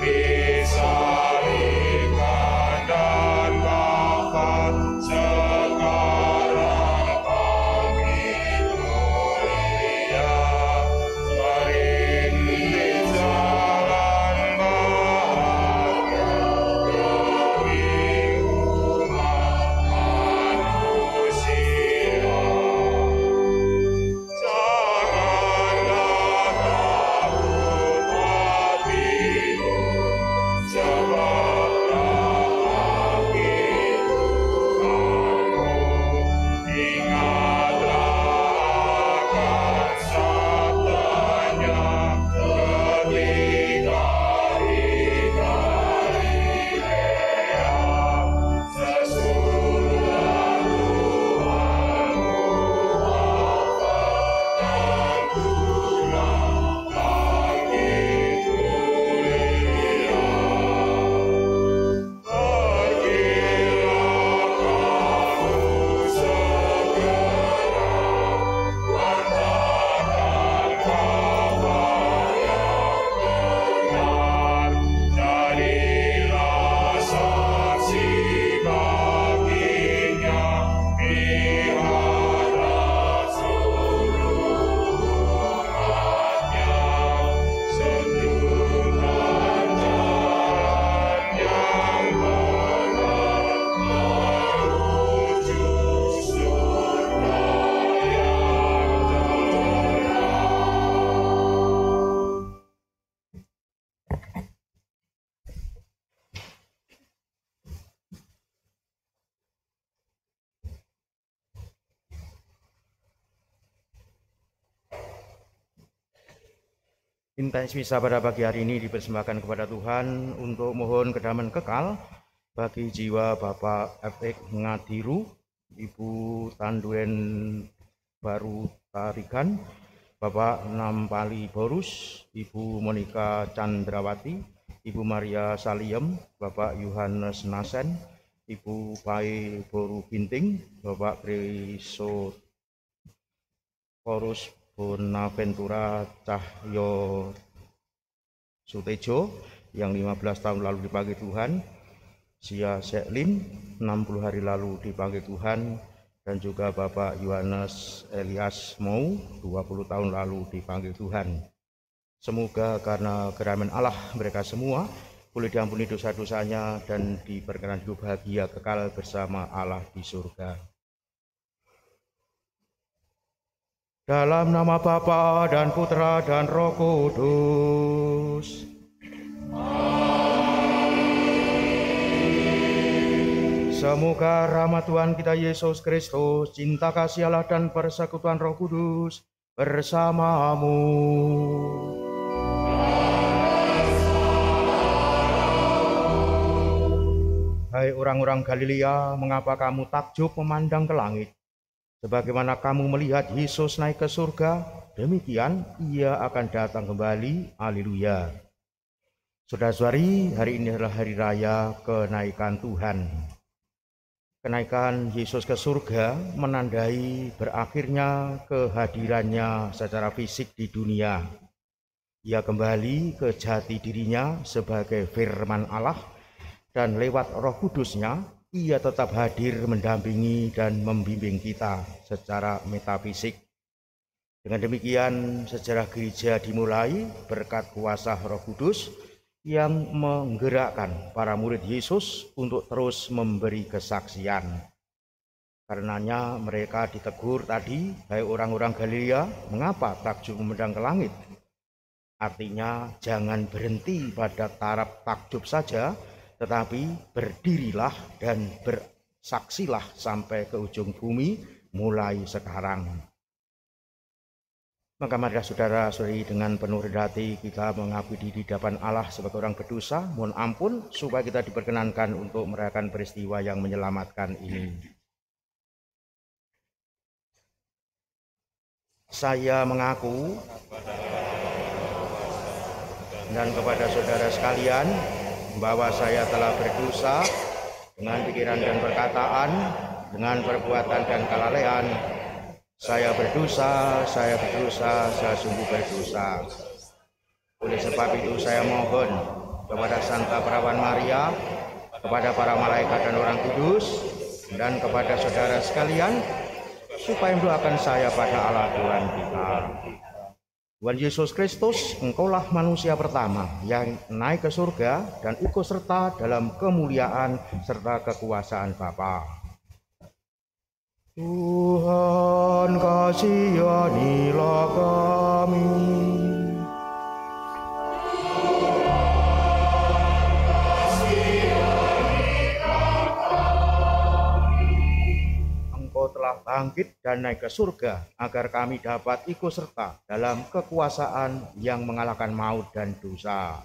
disalikan dan wafat, sekarang bangkit mulia, merintis jalan bahagia demi umat manusia. Janganlah takut hatimu, sebablah bangkit Tuhanmu. Ingatlah akan sabdanya ketika di Galilea, sesudah Tuhanmu wafat dan pulang bangkit mulia. Pergilah kamu segera, wartakan kabar yang benar, jadilah saksi baginya, lihatlah seluruh umatnya, sentuhkan jalan yang benar menuju surga yang terang. Intens misa pada pagi hari ini dipersembahkan kepada Tuhan untuk mohon kedamaian kekal bagi jiwa Bapak F.X. Ngadiru, Ibu Tanduen Baru Tarigan, Bapak Nampali Borus, Ibu Monika Chandrawati, Ibu Maria Saliem, Bapak Yohanes Nasen, Ibu Pai Boru Ginting, Bapak Krisoforus Bonaventura Cahyo Sutejo yang 15 tahun lalu dipanggil Tuhan, Sia Seklin 60 hari lalu dipanggil Tuhan, dan juga Bapak Yohanes Elias Mou 20 tahun lalu dipanggil Tuhan. Semoga karena kerahiman Allah mereka semua boleh diampuni dosa-dosanya dan diperkenan hidup bahagia kekal bersama Allah di surga. Dalam nama Bapa dan Putra dan Roh Kudus. Semoga rahmat Tuhan kita Yesus Kristus, cinta kasih Allah dan persekutuan Roh Kudus bersamamu. Hai orang-orang Galilea, mengapa kamu takjub memandang ke langit? Sebagaimana kamu melihat Yesus naik ke surga, demikian ia akan datang kembali. Haleluya. Saudara-saudari, hari ini adalah hari raya kenaikan Tuhan. Kenaikan Yesus ke surga menandai berakhirnya kehadirannya secara fisik di dunia. Ia kembali ke jati dirinya sebagai firman Allah, dan lewat Roh Kudusnya ia tetap hadir mendampingi dan membimbing kita secara metafisik. Dengan demikian, sejarah gereja dimulai berkat kuasa Roh Kudus yang menggerakkan para murid Yesus untuk terus memberi kesaksian. Karenanya mereka ditegur tadi, hai orang-orang Galilea, mengapa takjub memandang ke langit? Artinya jangan berhenti pada taraf takjub saja, tetapi berdirilah dan bersaksilah sampai ke ujung bumi mulai sekarang. Maka mari saudara-saudari dengan penuh rendah hati kita mengakui di hadapan Allah sebagai orang berdosa, mohon ampun supaya kita diperkenankan untuk merayakan peristiwa yang menyelamatkan ini. Saya mengaku dan kepada saudara sekalian bahwa saya telah berdosa dengan pikiran dan perkataan, dengan perbuatan dan kelalaian. Saya berdosa, saya sungguh berdosa. Oleh sebab itu saya mohon kepada Santa Perawan Maria, kepada para malaikat dan orang kudus, dan kepada saudara sekalian, supaya mendoakan saya pada Allah Tuhan kita. Tuhan Yesus Kristus, Engkaulah manusia pertama yang naik ke surga dan ikut serta dalam kemuliaan serta kekuasaan Bapa. Tuhan, kasihanilah kami. Telah bangkit dan naik ke surga agar kami dapat ikut serta dalam kekuasaan yang mengalahkan maut dan dosa.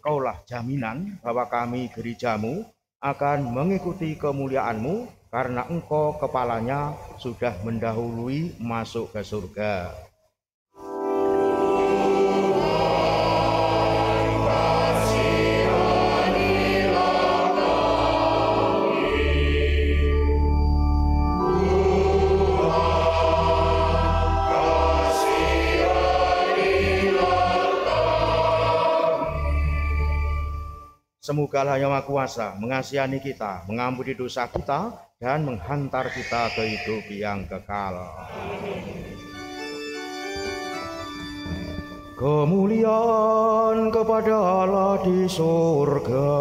Engkaulah jaminan bahwa kami gerejamu akan mengikuti kemuliaan-Mu karena Engkau kepalanya sudah mendahului masuk ke surga. Semoga Allah yang Maha Kuasa mengasihani kita, mengampuni dosa kita, dan menghantar kita ke hidup yang kekal. Kemuliaan kepada Allah di surga.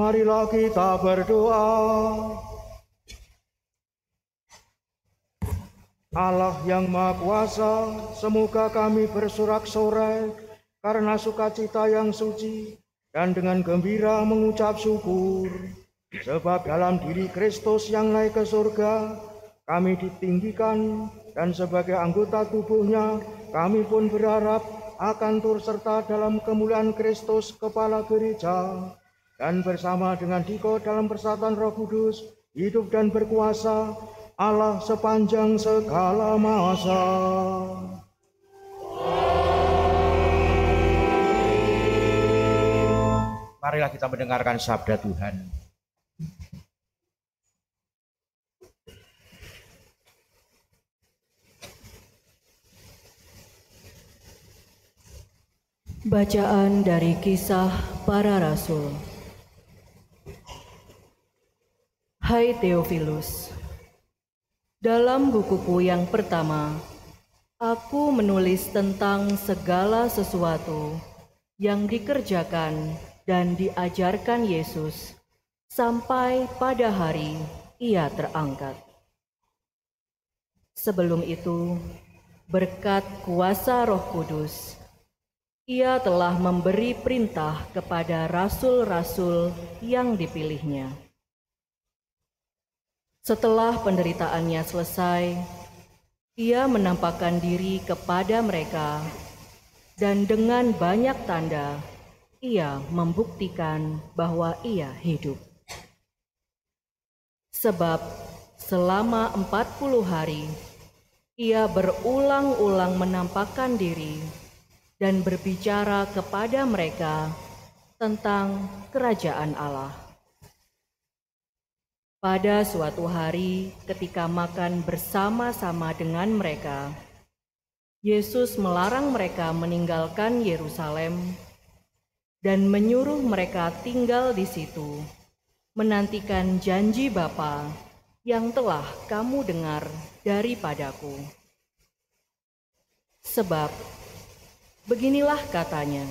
Marilah kita berdoa. Allah yang Maha Kuasa, semoga kami bersorak-sorai karena sukacita yang suci dan dengan gembira mengucap syukur. Sebab dalam diri Kristus yang naik ke surga, kami ditinggikan, dan sebagai anggota tubuhnya, kami pun berharap akan turut serta dalam kemuliaan Kristus Kepala Gereja, dan bersama dengan Diko dalam persatuan Roh Kudus, hidup dan berkuasa, Allah sepanjang segala masa. Marilah kita mendengarkan sabda Tuhan. Bacaan dari Kisah Para Rasul. Hai Theophilus, dalam bukuku yang pertama, aku menulis tentang segala sesuatu yang dikerjakan dan diajarkan Yesus sampai pada hari Ia terangkat. Sebelum itu, berkat kuasa Roh Kudus, Ia telah memberi perintah kepada rasul-rasul yang dipilihnya. Setelah penderitaannya selesai, Ia menampakkan diri kepada mereka, dan dengan banyak tanda, Ia membuktikan bahwa Ia hidup. Sebab selama 40 hari, Ia berulang-ulang menampakkan diri dan berbicara kepada mereka tentang kerajaan Allah. Pada suatu hari ketika makan bersama-sama dengan mereka, Yesus melarang mereka meninggalkan Yerusalem dan menyuruh mereka tinggal di situ, menantikan janji Bapa yang telah kamu dengar daripadaku. Sebab beginilah katanya,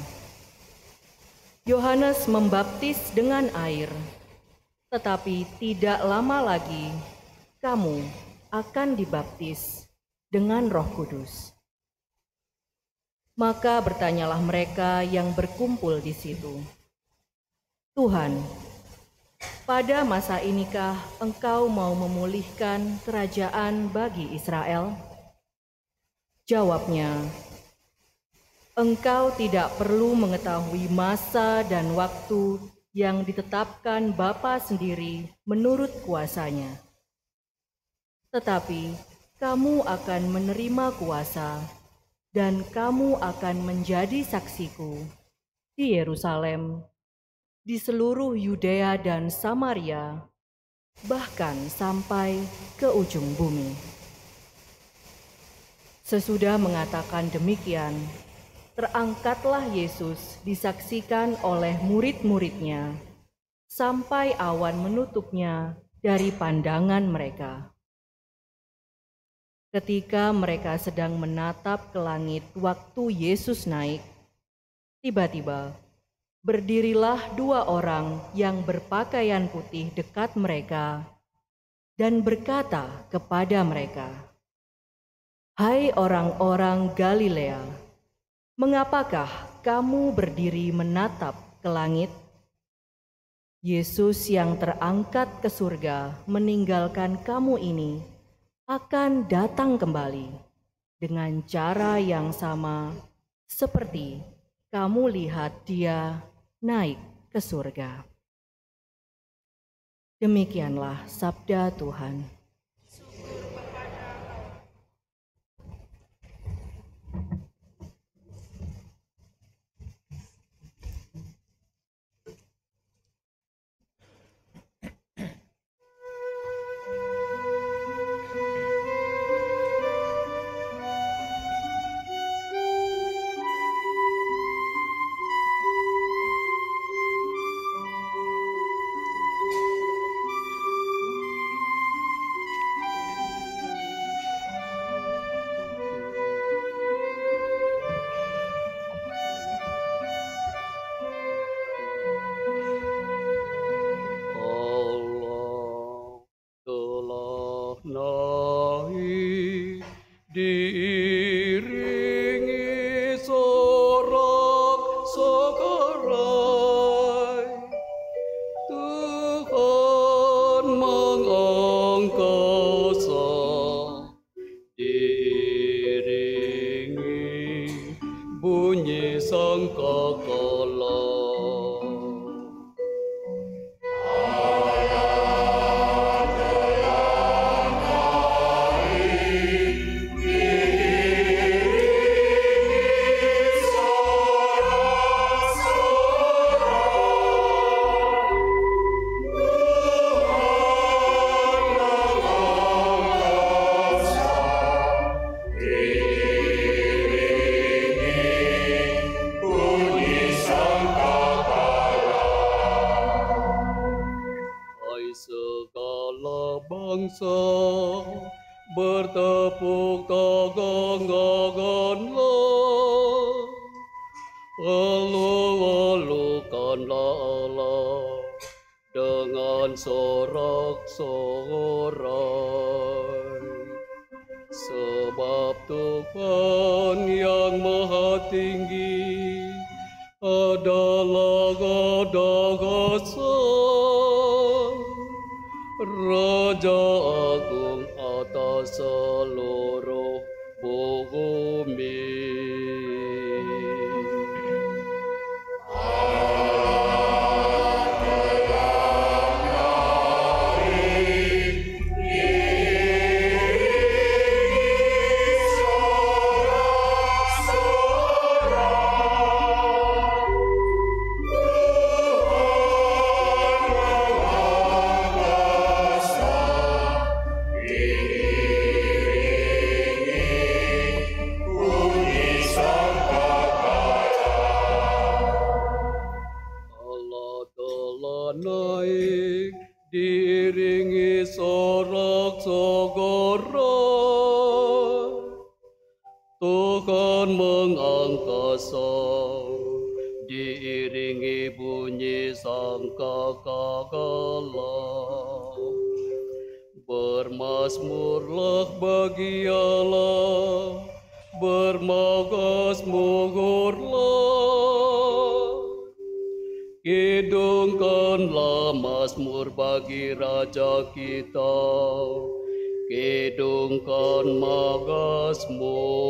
Yohanes membaptis dengan air, tetapi tidak lama lagi kamu akan dibaptis dengan Roh Kudus. Maka bertanyalah mereka yang berkumpul di situ, Tuhan, pada masa inikah Engkau mau memulihkan kerajaan bagi Israel? Jawabnya, Engkau tidak perlu mengetahui masa dan waktu yang ditetapkan Bapa sendiri menurut kuasanya. Tetapi kamu akan menerima kuasa, dan kamu akan menjadi saksiku di Yerusalem, di seluruh Yudea dan Samaria, bahkan sampai ke ujung bumi. Sesudah mengatakan demikian, terangkatlah Yesus disaksikan oleh murid-muridnya, sampai awan menutupnya dari pandangan mereka. Ketika mereka sedang menatap ke langit waktu Yesus naik, tiba-tiba berdirilah 2 orang yang berpakaian putih dekat mereka dan berkata kepada mereka, "Hai orang-orang Galilea, mengapakah kamu berdiri menatap ke langit? Yesus yang terangkat ke surga meninggalkan kamu ini akan datang kembali dengan cara yang sama seperti kamu lihat Dia naik ke surga." Demikianlah sabda Tuhan. diiringi sorak-sorai. Tuhan mengangkasa, diiringi bunyi sangkakala. Hai segala bangsa, bertepuk tangan-tanganlah, alu-alukanlah Allah dengan sorak-sorai. Sebab Tuhan yang maha tinggi adalah gadahasan, Raja Agung atas seluruh bumi. Allah telah naik diiringi sorak-sorai. Tuhan mengangkasa, diiringi bunyi sangkakala. Bermasmurlah bagi Allah, bermasmurlah. Kidungkanlah mazmur bagi Raja kita, kidungkan mazmur.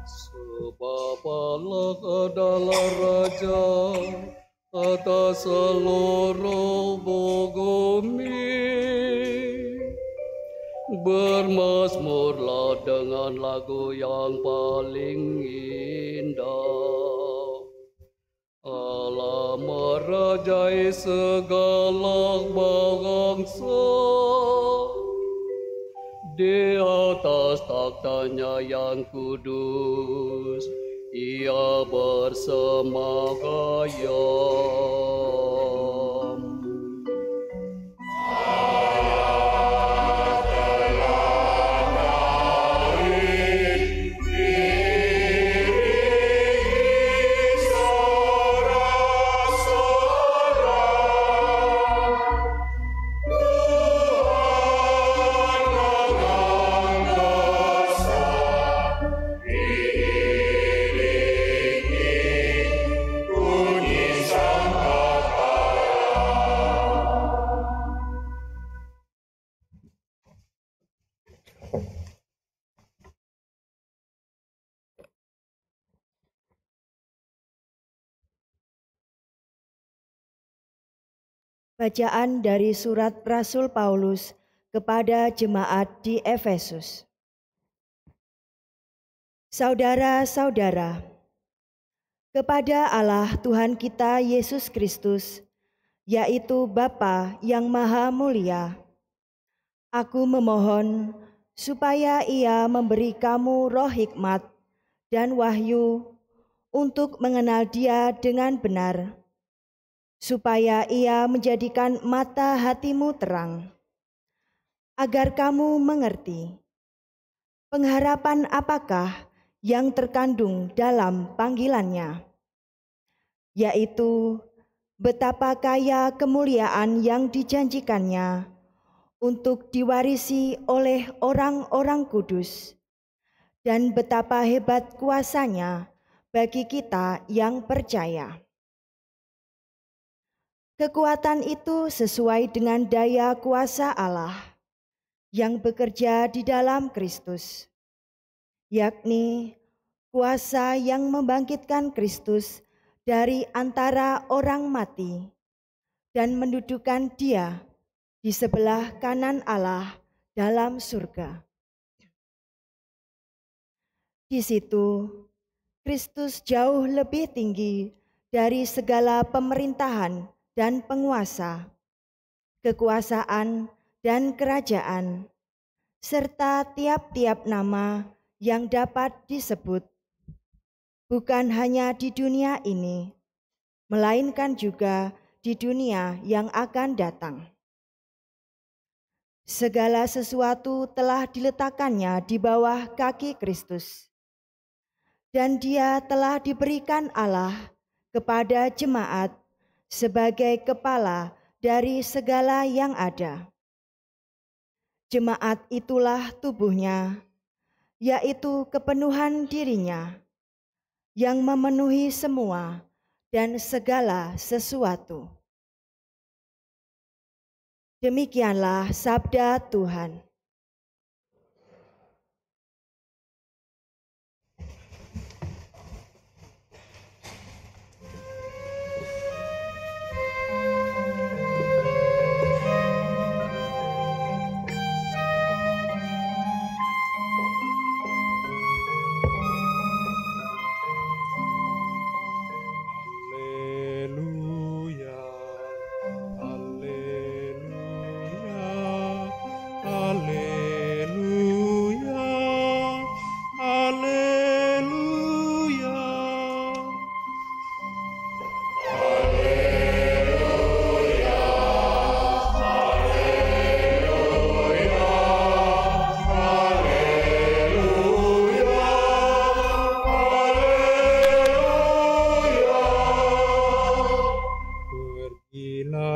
Sebab Allah adalah Raja atas seluruh bumi. Bermasmurlah dengan lagu yang paling indah. Allah merajai segala bangsa, di atas takhtanya yang kudus, ia bersemagayam. Bacaan dari surat Rasul Paulus kepada jemaat di Efesus. Saudara-saudara, kepada Allah Tuhan kita Yesus Kristus, yaitu Bapa yang Maha Mulia, Aku memohon supaya Ia memberi kamu roh hikmat dan wahyu untuk mengenal Dia dengan benar, supaya Ia menjadikan mata hatimu terang, agar kamu mengerti pengharapan apakah yang terkandung dalam panggilannya, yaitu betapa kaya kemuliaan yang dijanjikannya untuk diwarisi oleh orang-orang kudus, dan betapa hebat kuasanya bagi kita yang percaya. Kekuatan itu sesuai dengan daya kuasa Allah yang bekerja di dalam Kristus, yakni kuasa yang membangkitkan Kristus dari antara orang mati dan mendudukkan Dia di sebelah kanan Allah dalam surga. Di situ, Kristus jauh lebih tinggi dari segala pemerintahan dan penguasa, kekuasaan dan kerajaan, serta tiap-tiap nama yang dapat disebut, bukan hanya di dunia ini, melainkan juga di dunia yang akan datang. Segala sesuatu telah diletakkannya di bawah kaki Kristus, dan Dia telah diberikan Allah kepada jemaat sebagai kepala dari segala yang ada. Jemaat itulah tubuhnya, yaitu kepenuhan dirinya, yang memenuhi semua dan segala sesuatu. Demikianlah sabda Tuhan.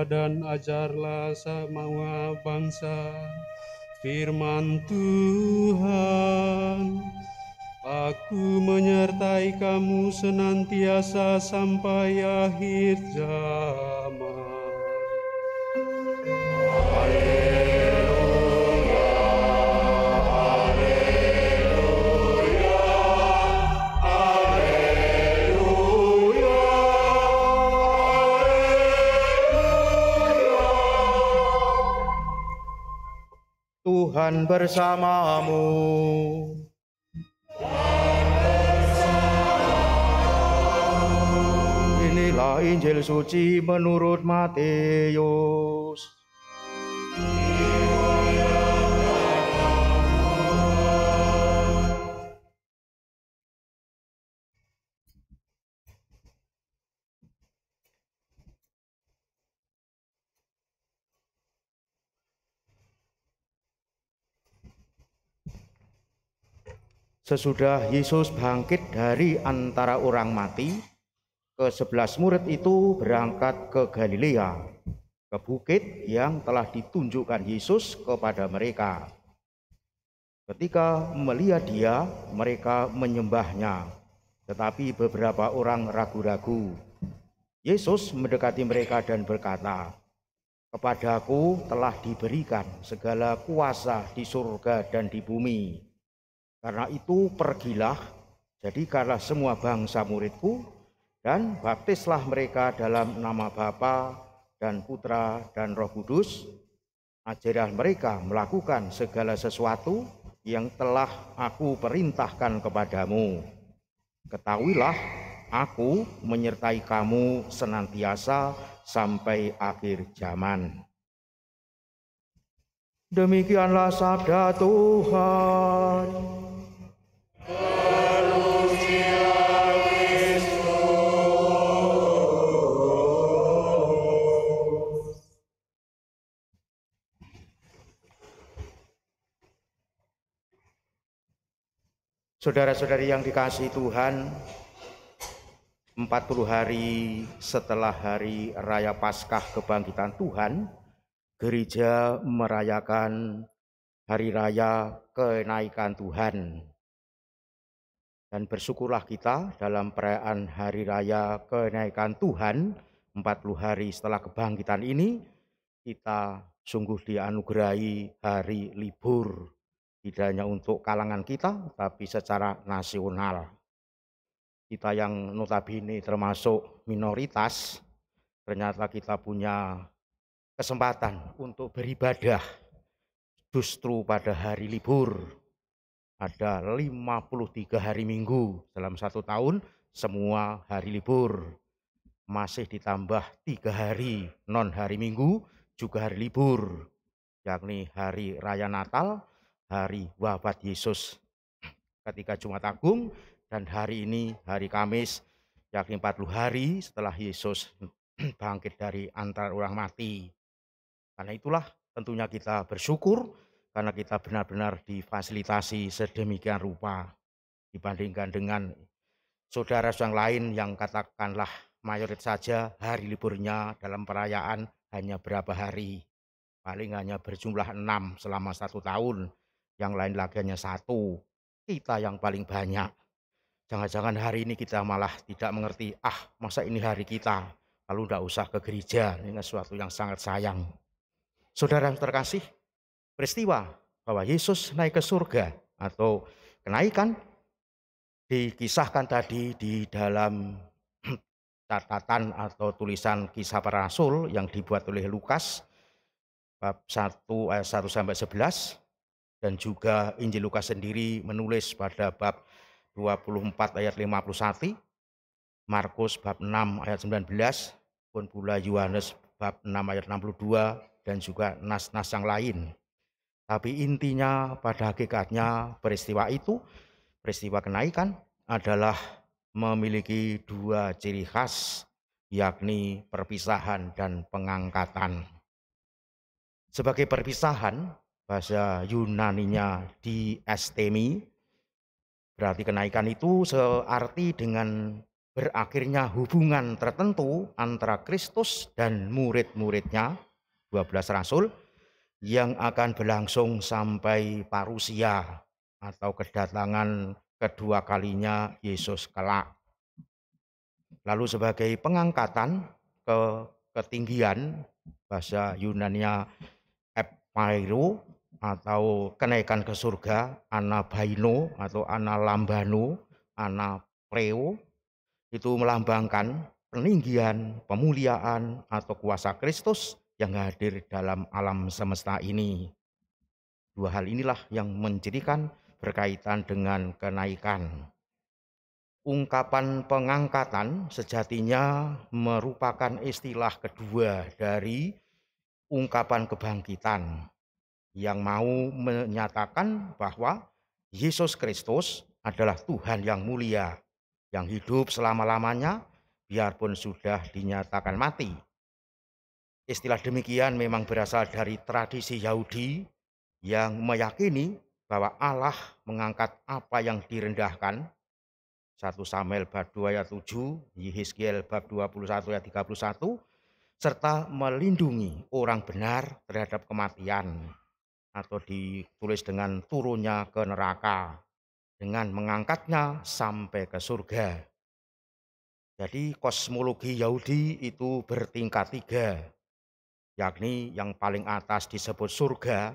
Dan ajarlah semua bangsa firman Tuhan. Aku menyertai kamu senantiasa sampai akhir zaman. Tuhan bersamamu. Inilah Injil suci menurut Matius. Sesudah Yesus bangkit dari antara orang mati, ke-11 murid itu berangkat ke Galilea, ke bukit yang telah ditunjukkan Yesus kepada mereka. Ketika melihat Dia, mereka menyembahnya, tetapi beberapa orang ragu-ragu. Yesus mendekati mereka dan berkata, "Kepadaku telah diberikan segala kuasa di surga dan di bumi. Karena itu pergilah, jadikanlah semua bangsa muridku, dan baptislah mereka dalam nama Bapa dan Putra dan Roh Kudus. Ajarilah mereka melakukan segala sesuatu yang telah aku perintahkan kepadamu. Ketahuilah, aku menyertai kamu senantiasa sampai akhir zaman." Demikianlah sabda Tuhan. Saudara-saudari yang dikasihi Tuhan, 40 hari setelah hari raya Paskah kebangkitan Tuhan, gereja merayakan hari raya kenaikan Tuhan. Dan bersyukurlah kita dalam perayaan hari raya kenaikan Tuhan, 40 hari setelah kebangkitan ini, kita sungguh dianugerahi hari libur. Tidak hanya untuk kalangan kita, tapi secara nasional. Kita yang notabene termasuk minoritas, ternyata kita punya kesempatan untuk beribadah justru pada hari libur. Ada 53 hari minggu dalam 1 tahun, semua hari libur. Masih ditambah 3 hari non hari minggu, juga hari libur, yakni hari raya Natal, hari wafat Yesus ketika Jumat Agung, dan hari ini hari Kamis, yakni 40 hari setelah Yesus bangkit dari antara orang mati. Karena itulah tentunya kita bersyukur karena kita benar-benar difasilitasi sedemikian rupa dibandingkan dengan saudara yang lain yang katakanlah mayoritas saja hari liburnya dalam perayaan hanya berapa hari. Paling hanya berjumlah 6 selama 1 tahun. Yang lain lagi hanya 1. Kita yang paling banyak. Jangan-jangan hari ini kita malah tidak mengerti, masa ini hari kita, lalu tidak usah ke gereja. Ini sesuatu yang sangat sayang. Saudara yang terkasih, peristiwa bahwa Yesus naik ke surga atau kenaikan dikisahkan tadi di dalam catatan atau tulisan Kisah Para Rasul yang dibuat oleh Lukas bab 1 ayat 1 sampai 11, dan juga Injil Lukas sendiri menulis pada bab 24 ayat 51, Markus bab 6 ayat 19, pun pula Yohanes bab 6 ayat 62, dan juga nas-nas yang lain. Tapi intinya pada hakikatnya peristiwa itu, peristiwa kenaikan adalah memiliki 2 ciri khas, yakni perpisahan dan pengangkatan. Sebagai perpisahan, bahasa Yunaninya diastemi, berarti kenaikan itu searti dengan berakhirnya hubungan tertentu antara Kristus dan murid-muridnya, 12 rasul, yang akan berlangsung sampai parusia atau kedatangan kedua kalinya Yesus kelak. Lalu sebagai pengangkatan ke ketinggian, bahasa Yunania epmairo, atau kenaikan ke surga, anabaino atau analambano, anapreo, itu melambangkan peninggian, pemuliaan atau kuasa Kristus yang hadir dalam alam semesta ini. 2 hal inilah yang menjadikan berkaitan dengan kenaikan. Ungkapan pengangkatan sejatinya merupakan istilah kedua dari ungkapan kebangkitan yang mau menyatakan bahwa Yesus Kristus adalah Tuhan yang mulia, yang hidup selama-lamanya biarpun sudah dinyatakan mati. Istilah demikian memang berasal dari tradisi Yahudi yang meyakini bahwa Allah mengangkat apa yang direndahkan, 1 Samuel bab 2 ayat 7, Yehezkiel bab 21 ayat 31, serta melindungi orang benar terhadap kematian, atau ditulis dengan turunnya ke neraka, dengan mengangkatnya sampai ke surga. Jadi kosmologi Yahudi itu bertingkat 3, yakni yang paling atas disebut surga,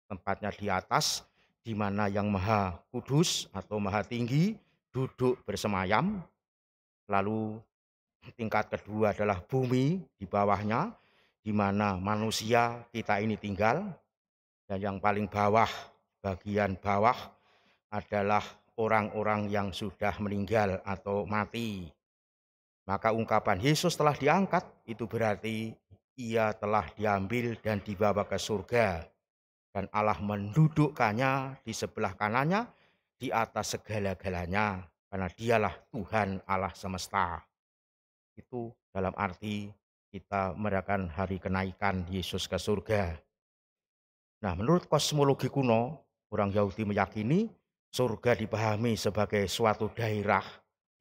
tempatnya di atas, di mana yang maha kudus atau maha tinggi duduk bersemayam. Lalu tingkat kedua adalah bumi di bawahnya, di mana manusia kita ini tinggal. Dan yang paling bawah, bagian bawah adalah orang-orang yang sudah meninggal atau mati. Maka ungkapan Yesus telah diangkat itu berarti ia telah diambil dan dibawa ke surga. dan Allah mendudukkannya di sebelah kanannya di atas segala-galanya, karena dialah Tuhan Allah semesta. Itu dalam arti kita merayakan hari kenaikan Yesus ke surga. Nah, menurut kosmologi kuno, orang Yahudi meyakini surga dipahami sebagai suatu daerah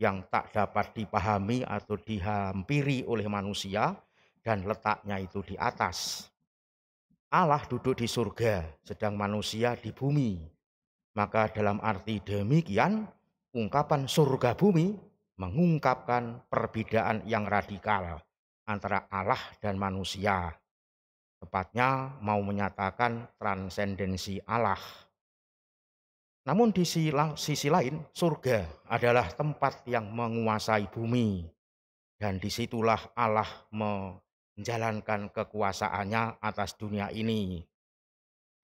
yang tak dapat dipahami atau dihampiri oleh manusia dan letaknya itu di atas. Allah duduk di surga, sedang manusia di bumi. Maka dalam arti demikian, ungkapan surga bumi mengungkapkan perbedaan yang radikal antara Allah dan manusia. Tepatnya mau menyatakan transendensi Allah. Namun di sisi lain, surga adalah tempat yang menguasai bumi. Dan disitulah Allah menjalankan kekuasaannya atas dunia ini.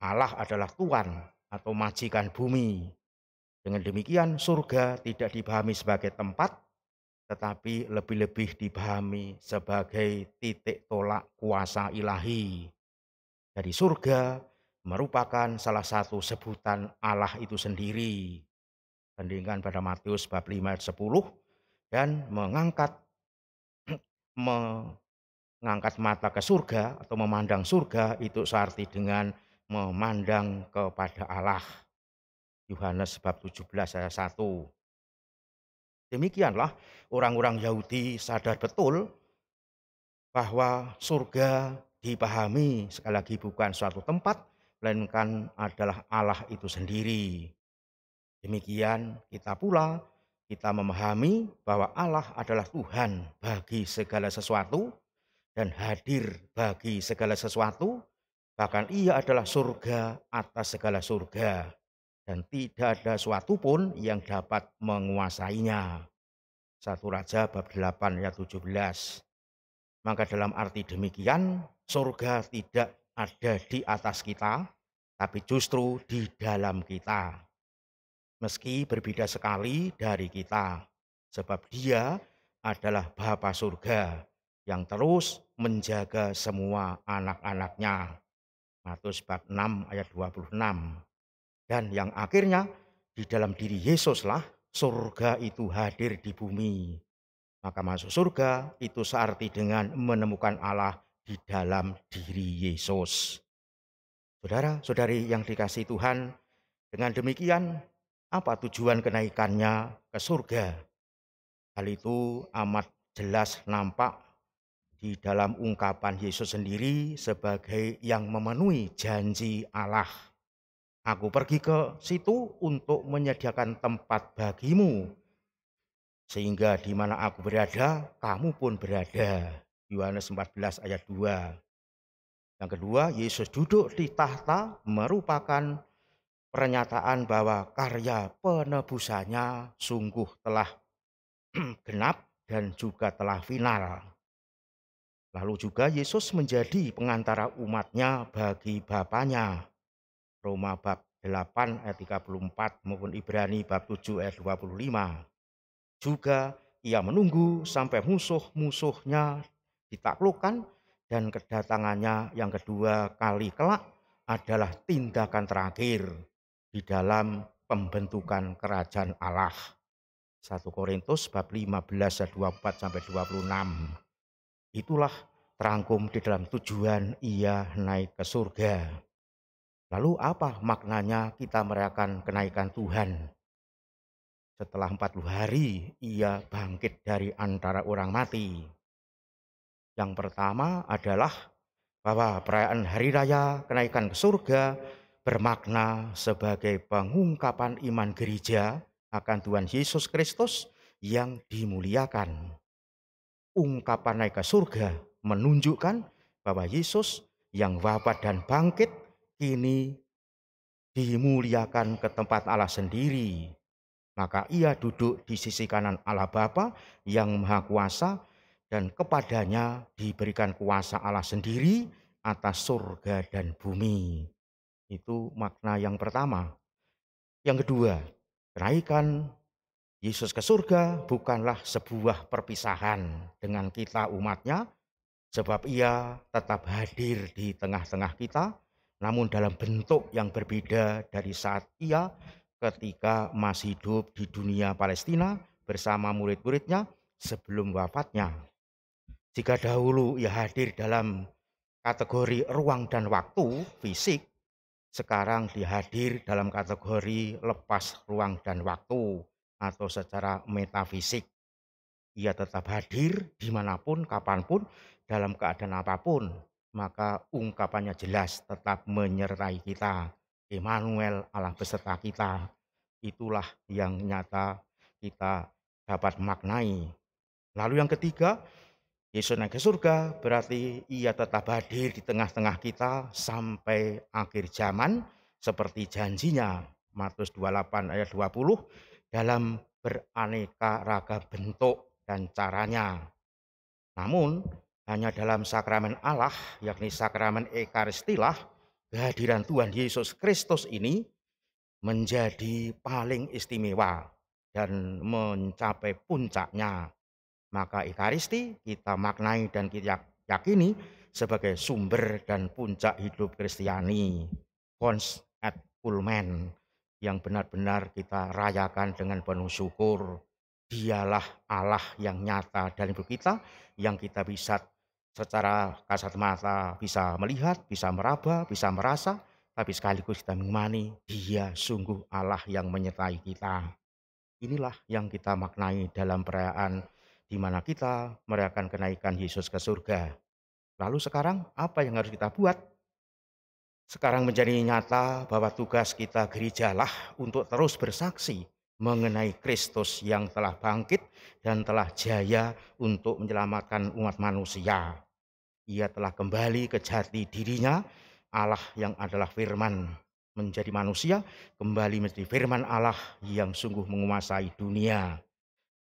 Allah adalah Tuhan atau majikan bumi. Dengan demikian surga tidak dipahami sebagai tempat, tetapi lebih-lebih dipahami sebagai titik tolak kuasa ilahi. Jadi surga merupakan salah satu sebutan Allah itu sendiri. Bandingkan pada Matius bab 5 ayat 10 dan mengangkat mata ke surga atau memandang surga itu searti dengan memandang kepada Allah. Yohanes bab 17 ayat 1. Demikianlah orang-orang Yahudi sadar betul bahwa surga dipahami sekali lagi bukan suatu tempat, melainkan adalah Allah itu sendiri. Demikian kita pula, kita memahami bahwa Allah adalah Tuhan bagi segala sesuatu dan hadir bagi segala sesuatu, bahkan ia adalah surga atas segala surga. Dan tidak ada suatu pun yang dapat menguasainya. 1 Raja bab 8 ayat 17. Maka dalam arti demikian, surga tidak ada di atas kita, tapi justru di dalam kita. Meski berbeda sekali dari kita, sebab Dia adalah Bapa surga yang terus menjaga semua anak-anaknya. Matius bab 6 ayat 26. Dan yang akhirnya di dalam diri Yesuslah surga itu hadir di bumi. Maka masuk surga itu searti dengan menemukan Allah di dalam diri Yesus. Saudara-saudari yang dikasihi Tuhan, dengan demikian apa tujuan kenaikannya ke surga? Hal itu amat jelas nampak di dalam ungkapan Yesus sendiri sebagai yang memenuhi janji Allah. Aku pergi ke situ untuk menyediakan tempat bagimu, sehingga di mana aku berada, kamu pun berada. Yohanes 14 ayat 2. Yang kedua, Yesus duduk di tahta merupakan pernyataan bahwa karya penebusannya sungguh telah genap dan juga telah final. Lalu juga Yesus menjadi pengantara umatnya bagi Bapanya. Roma bab 8 ayat 34 maupun Ibrani bab 7 ayat 25. Juga ia menunggu sampai musuh-musuhnya ditaklukkan dan kedatangannya yang kedua kali kelak adalah tindakan terakhir di dalam pembentukan kerajaan Allah. 1 Korintus bab 15 ayat 24 sampai 26. Itulah terangkum di dalam tujuan ia naik ke surga. Lalu apa maknanya kita merayakan kenaikan Tuhan? Setelah 40 hari ia bangkit dari antara orang mati. Yang pertama adalah bahwa perayaan hari raya kenaikan ke surga bermakna sebagai pengungkapan iman gereja akan Tuhan Yesus Kristus yang dimuliakan. Ungkapan naik ke surga menunjukkan bahwa Yesus yang wafat dan bangkit kini dimuliakan ke tempat Allah sendiri. Maka ia duduk di sisi kanan Allah Bapa yang Maha Kuasa dan kepadanya diberikan kuasa Allah sendiri atas surga dan bumi. Itu makna yang pertama. Yang kedua, kenaikan Yesus ke surga bukanlah sebuah perpisahan dengan kita umatnya, sebab ia tetap hadir di tengah-tengah kita, namun dalam bentuk yang berbeda dari saat ia ketika masih hidup di dunia Palestina bersama murid-muridnya sebelum wafatnya. Jika dahulu ia hadir dalam kategori ruang dan waktu fisik, sekarang dihadir dalam kategori lepas ruang dan waktu atau secara metafisik. Ia tetap hadir dimanapun, kapanpun, dalam keadaan apapun. Maka ungkapannya jelas tetap menyertai kita. Immanuel, Allah beserta kita. Itulah yang nyata kita dapat maknai. Lalu yang ketiga, Yesus naik ke surga berarti ia tetap hadir di tengah-tengah kita sampai akhir zaman seperti janjinya. Matius 28 ayat 20 dalam beraneka ragam bentuk dan caranya. Namun hanya dalam sakramen Allah yakni sakramen Ekaristilah kehadiran Tuhan Yesus Kristus ini menjadi paling istimewa dan mencapai puncaknya. Maka Ekaristi kita maknai dan kita yakini sebagai sumber dan puncak hidup Kristiani. Fons et culmen yang benar-benar kita rayakan dengan penuh syukur. Dialah Allah yang nyata dalam hidup kita, yang kita bisa secara kasat mata bisa melihat, bisa meraba, bisa merasa, tapi sekaligus kita mengimani Dia sungguh Allah yang menyertai kita. Inilah yang kita maknai dalam perayaan di mana kita merayakan kenaikan Yesus ke surga. Lalu sekarang apa yang harus kita buat? Sekarang menjadi nyata bahwa tugas kita gerejalah untuk terus bersaksi mengenai Kristus yang telah bangkit dan telah jaya untuk menyelamatkan umat manusia. Ia telah kembali ke jati dirinya, Allah yang adalah firman menjadi manusia, kembali menjadi firman Allah yang sungguh menguasai dunia.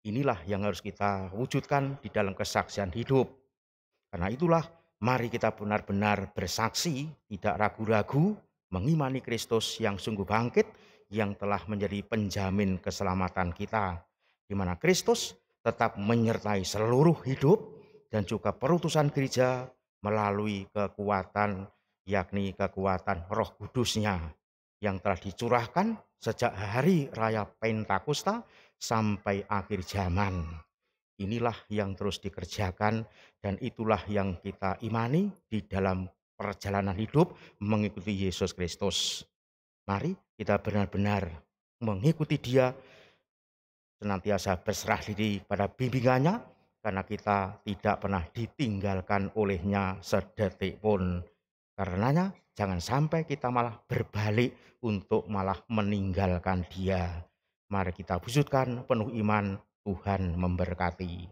Inilah yang harus kita wujudkan di dalam kesaksian hidup. Karena itulah mari kita benar-benar bersaksi, tidak ragu-ragu, mengimani Kristus yang sungguh bangkit, yang telah menjadi penjamin keselamatan kita. Di mana Kristus tetap menyertai seluruh hidup dan juga perutusan gereja melalui kekuatan, yakni kekuatan Roh Kudus-Nya yang telah dicurahkan sejak hari raya Pentakosta sampai akhir zaman. Inilah yang terus dikerjakan dan itulah yang kita imani di dalam perjalanan hidup mengikuti Yesus Kristus. Mari kita benar-benar mengikuti Dia, senantiasa berserah diri pada bimbingannya, karena kita tidak pernah ditinggalkan olehnya sedetik pun. Karenanya jangan sampai kita malah berbalik untuk malah meninggalkan Dia. Mari kita wujudkan penuh iman, Tuhan memberkati.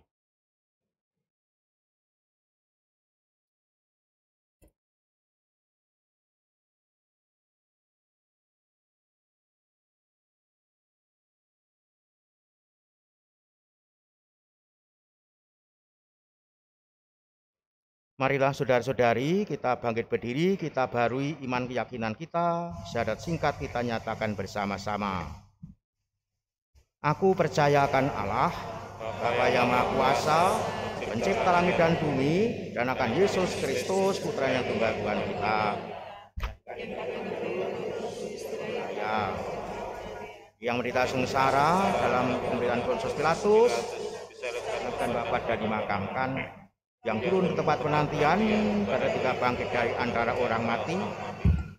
Marilah saudara-saudari kita bangkit berdiri, kita barui iman keyakinan kita, syahadat singkat kita nyatakan bersama-sama. Aku percaya akan Allah, Bapa yang Maha Kuasa, pencipta langit dan bumi, dan akan Yesus Kristus, Putra yang tunggal Tuhan kita. Ya, yang menderita sengsara dalam pemberitaan Pontius Pilatus, dan wafat dan dimakamkan, yang turun ke tempat penantian pada ketika bangkit dari antara orang mati,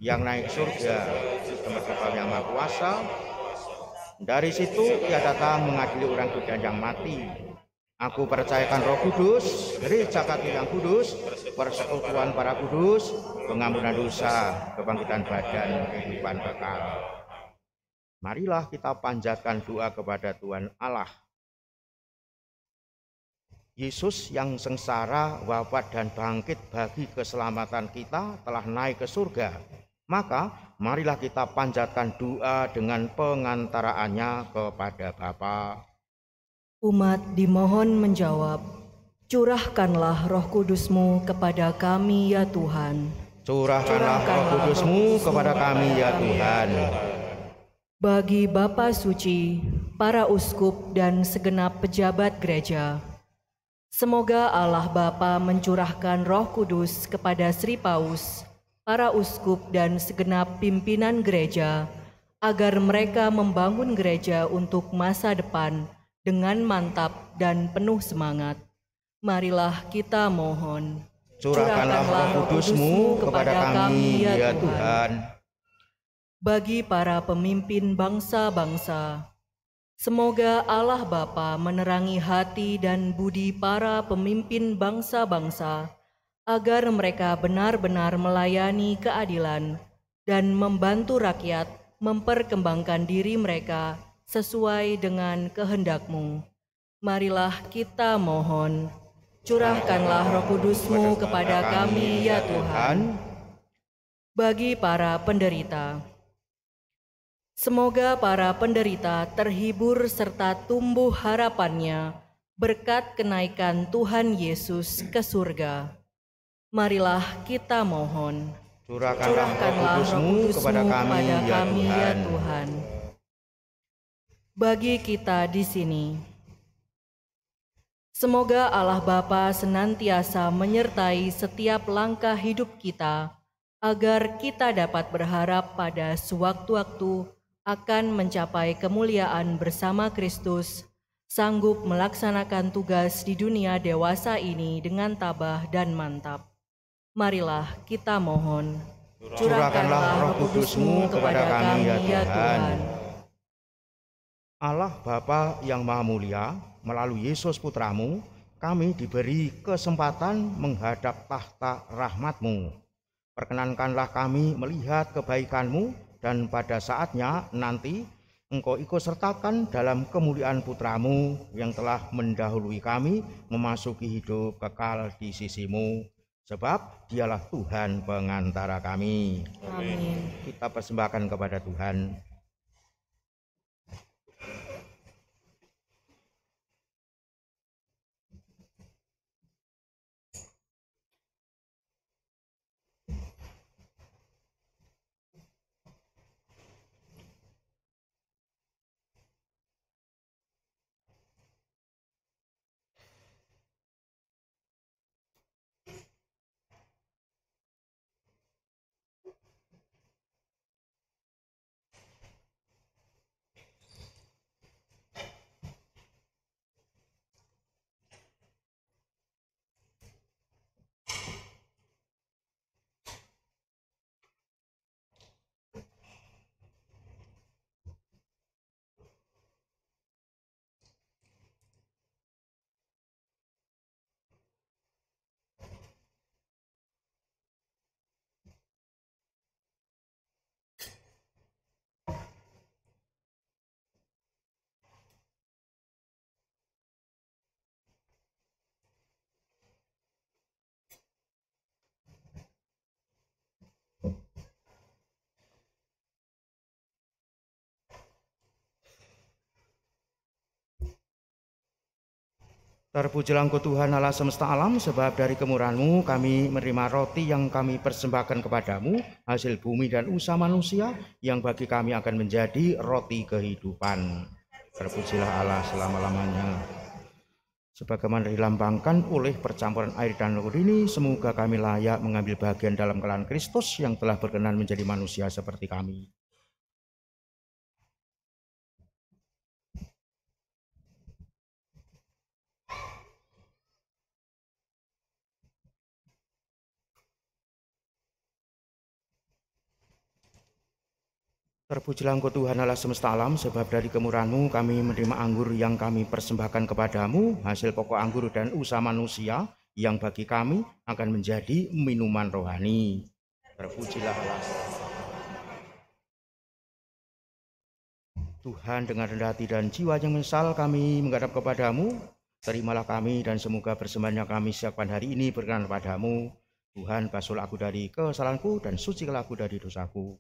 yang naik surga di tempat Bapa yang Maha Kuasa. Dari situ ia datang mengadili orang hidup dan yang mati. Aku percayakan Roh Kudus, gereja Katolik yang kudus, persekutuan para kudus, pengampunan dosa, kebangkitan badan, kehidupan kekal. Marilah kita panjatkan doa kepada Tuhan Allah. Yesus yang sengsara, wafat dan bangkit bagi keselamatan kita telah naik ke surga. Maka marilah kita panjatkan doa dengan pengantaraannya kepada Bapa. Umat dimohon menjawab, curahkanlah Roh Kudus-Mu kepada kami ya Tuhan. Curahkanlah Roh Kudus-Mu kepada kami ya Tuhan. Bagi Bapa Suci, para uskup dan segenap pejabat gereja, semoga Allah Bapa mencurahkan Roh Kudus kepada Sri Paus, para uskup dan segenap pimpinan gereja, agar mereka membangun gereja untuk masa depan dengan mantap dan penuh semangat. Marilah kita mohon. Curahkanlah Roh Kudus-Mu kepada kami, ya Tuhan. Bagi para pemimpin bangsa-bangsa, semoga Allah Bapa menerangi hati dan budi para pemimpin bangsa-bangsa, agar mereka benar-benar melayani keadilan dan membantu rakyat memperkembangkan diri mereka sesuai dengan kehendak-Mu. Marilah kita mohon. Curahkanlah Roh Kudus-Mu kepada kami, ya Tuhan. Bagi para penderita, semoga para penderita terhibur serta tumbuh harapannya berkat kenaikan Tuhan Yesus ke surga. Marilah kita mohon. Curahkanlah Roh Kudus-Mu kepada kami, ya Tuhan. Bagi kita di sini, semoga Allah Bapa senantiasa menyertai setiap langkah hidup kita, agar kita dapat berharap pada sewaktu-waktu akan mencapai kemuliaan bersama Kristus, sanggup melaksanakan tugas di dunia dewasa ini dengan tabah dan mantap. Marilah kita mohon. Curahkanlah Roh Kudus-Mu kepada kami, ya Tuhan. Allah Bapa yang Maha Mulia, melalui Yesus Putramu, kami diberi kesempatan menghadap tahta rahmat-Mu. Perkenankanlah kami melihat kebaikan-Mu, dan pada saatnya nanti Engkau ikut sertakan dalam kemuliaan Putramu yang telah mendahului kami memasuki hidup kekal di sisi-Mu. Sebab Dialah Tuhan pengantara kami. Amin. Kita persembahkan kepada Tuhan. Terpujilah Engkau Tuhan Allah semesta alam, sebab dari kemurahan-Mu kami menerima roti yang kami persembahkan kepadamu, hasil bumi dan usaha manusia, yang bagi kami akan menjadi roti kehidupan. Terpujilah Allah selama-lamanya. Sebagaimana dilambangkan oleh percampuran air dan roh ini, semoga kami layak mengambil bagian dalam kelahiran Kristus yang telah berkenan menjadi manusia seperti kami. Terpujilah Engkau Tuhan Allah semesta alam, sebab dari kemurahan-Mu kami menerima anggur yang kami persembahkan kepadamu, hasil pokok anggur dan usaha manusia, yang bagi kami akan menjadi minuman rohani. Terpujilah Allah. Tuhan, dengan rendah hati dan jiwa yang menyesal kami menghadap kepadamu. Terimalah kami, dan semoga persembahan yang kami siapkan hari ini berkenan padamu. Tuhan, basuhlah aku dari kesalahanku dan sucikanlah aku dari dosaku.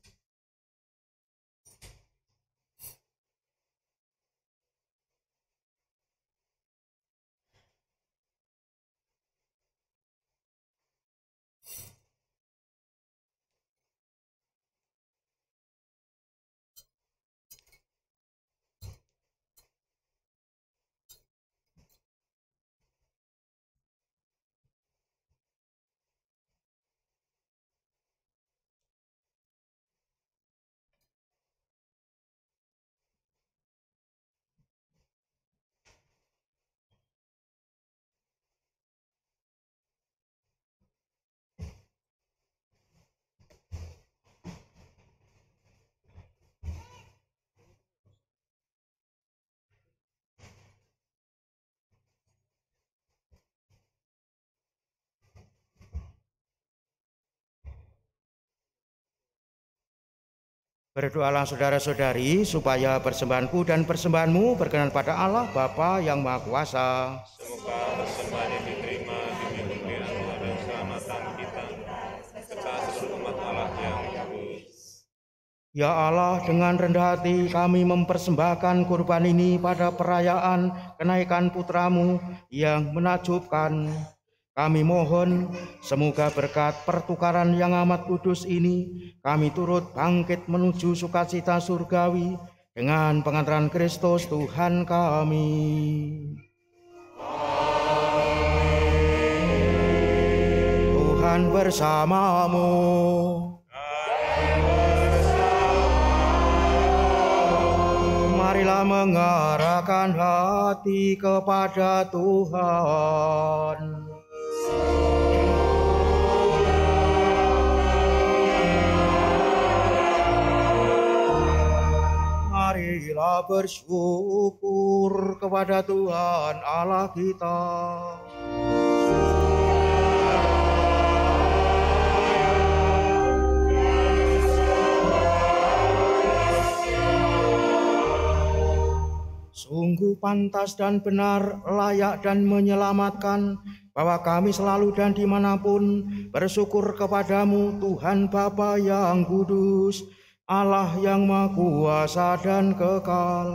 Berdoalah saudara-saudari supaya persembahanku dan persembahanmu berkenan pada Allah Bapa yang Maha Kuasa. Semoga persembahan yang diterima demi kemuliaan Allah dan keselamatan kita, serta seluruh umat Allah yang kudus. Ya Allah, dengan rendah hati kami mempersembahkan kurban ini pada perayaan kenaikan putramu yang menakjubkan. Kami mohon semoga berkat pertukaran yang amat kudus ini kami turut bangkit menuju sukacita surgawi dengan pengantaran Kristus Tuhan kami. Tuhan bersamamu. Marilah mengarahkan hati kepada Tuhan. Marilah bersyukur kepada Tuhan Allah kita. Sungguh pantas dan benar, layak dan menyelamatkan, bahwa kami selalu dan dimanapun bersyukur kepadamu, Tuhan Bapa yang kudus, Allah yang Maha Kuasa dan kekal.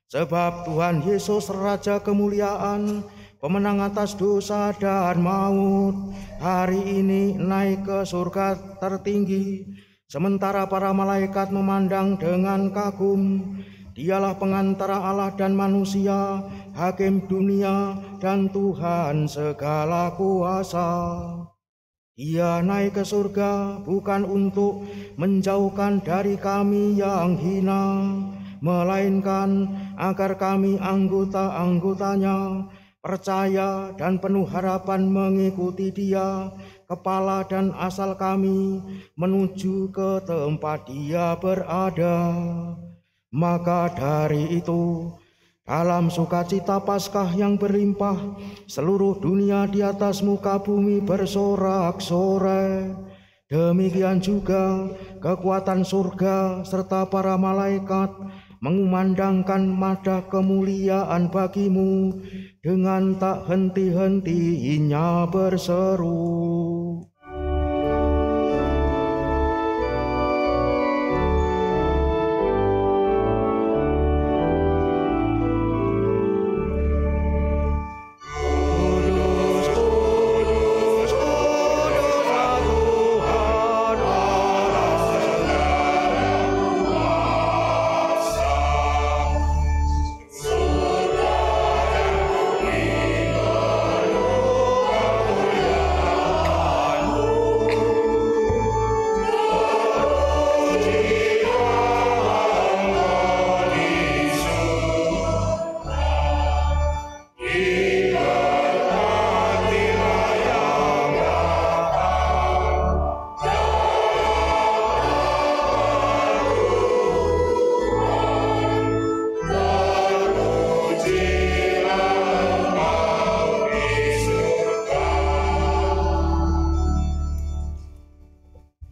Sebab Tuhan Yesus Raja kemuliaan, pemenang atas dosa dan maut, hari ini naik ke surga tertinggi, sementara para malaikat memandang dengan kagum. Dialah pengantara Allah dan manusia, hakim dunia dan Tuhan segala kuasa. Dia naik ke surga bukan untuk menjauhkan dari kami yang hina, melainkan agar kami anggota-anggotanya percaya dan penuh harapan mengikuti Dia, kepala dan asal kami, menuju ke tempat Dia berada. Maka dari itu, dalam sukacita Paskah yang berlimpah, seluruh dunia di atas muka bumi bersorak-sorai. Demikian juga kekuatan surga serta para malaikat mengumandangkan madah kemuliaan bagimu dengan tak henti-hentinya berseru.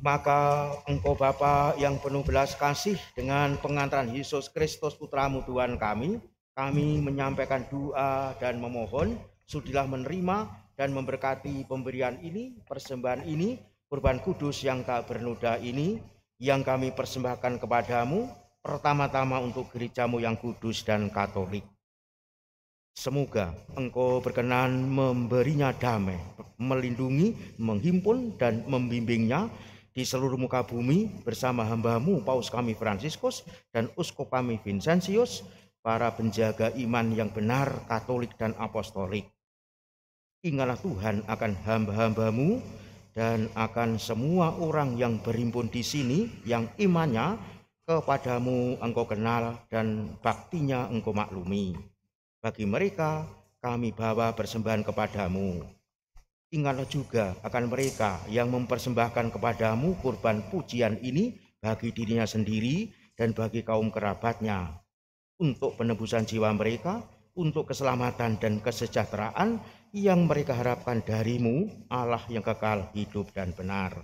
Maka Engkau Bapa yang penuh belas kasih, dengan pengantaran Yesus Kristus Putramu Tuhan kami menyampaikan doa dan memohon, sudilah menerima dan memberkati pemberian ini, persembahan ini, kurban kudus yang tak bernoda ini, yang kami persembahkan kepadamu, pertama-tama untuk gerejamu yang kudus dan katolik. Semoga Engkau berkenan memberinya damai, melindungi, menghimpun dan membimbingnya di seluruh muka bumi bersama hamba-Mu Paus kami Fransiskus dan Uskup kami Vincentius, para penjaga iman yang benar, katolik dan apostolik. Ingatlah Tuhan akan hamba-hamba-Mu dan akan semua orang yang berhimpun di sini, yang imannya kepadamu Engkau kenal dan baktinya Engkau maklumi. Bagi mereka kami bawa persembahan kepadamu. Ingatlah juga akan mereka yang mempersembahkan kepadamu kurban pujian ini bagi dirinya sendiri dan bagi kaum kerabatnya, untuk penebusan jiwa mereka, untuk keselamatan dan kesejahteraan yang mereka harapkan darimu, Allah yang kekal, hidup dan benar.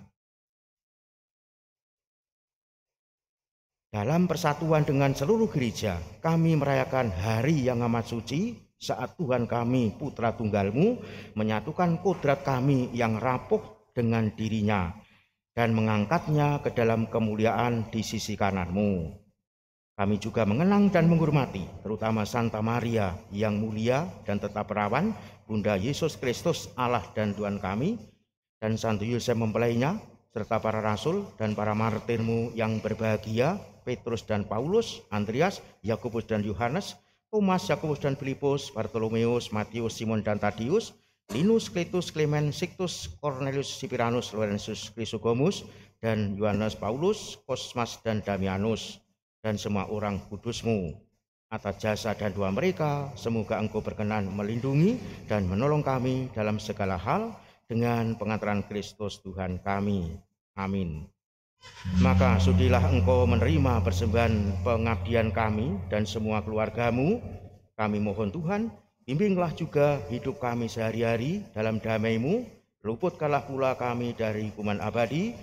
Dalam persatuan dengan seluruh gereja, kami merayakan hari yang amat suci saat Tuhan kami, Putra Tunggal-Mu, menyatukan kodrat kami yang rapuh dengan dirinya dan mengangkatnya ke dalam kemuliaan di sisi kanan-Mu. Kami juga mengenang dan menghormati terutama Santa Maria yang mulia dan tetap perawan, Bunda Yesus Kristus Allah dan Tuhan kami, dan Santo Yosef mempelainya, serta para rasul dan para martir-Mu yang berbahagia, Petrus dan Paulus, Andreas, Yakobus dan Yohanes, Thomas, Yakobus dan Filipus, Bartolomeus, Matius, Simon dan Tadius, Linus, Kletus, Clement, Sictus, Cornelius, Sipiranus, Laurentius, Chrysogomus, dan Yohanes Paulus, Kosmas dan Damianus, dan semua orang kudus-Mu. Atas jasa dan doa mereka, semoga Engkau berkenan melindungi dan menolong kami dalam segala hal dengan pengantaran Kristus Tuhan kami. Amin. Maka sudilah Engkau menerima persembahan pengabdian kami dan semua keluarga-Mu. Kami mohon Tuhan, bimbinglah juga hidup kami sehari-hari dalam damai-Mu, luputkanlah pula kami dari hukuman abadi,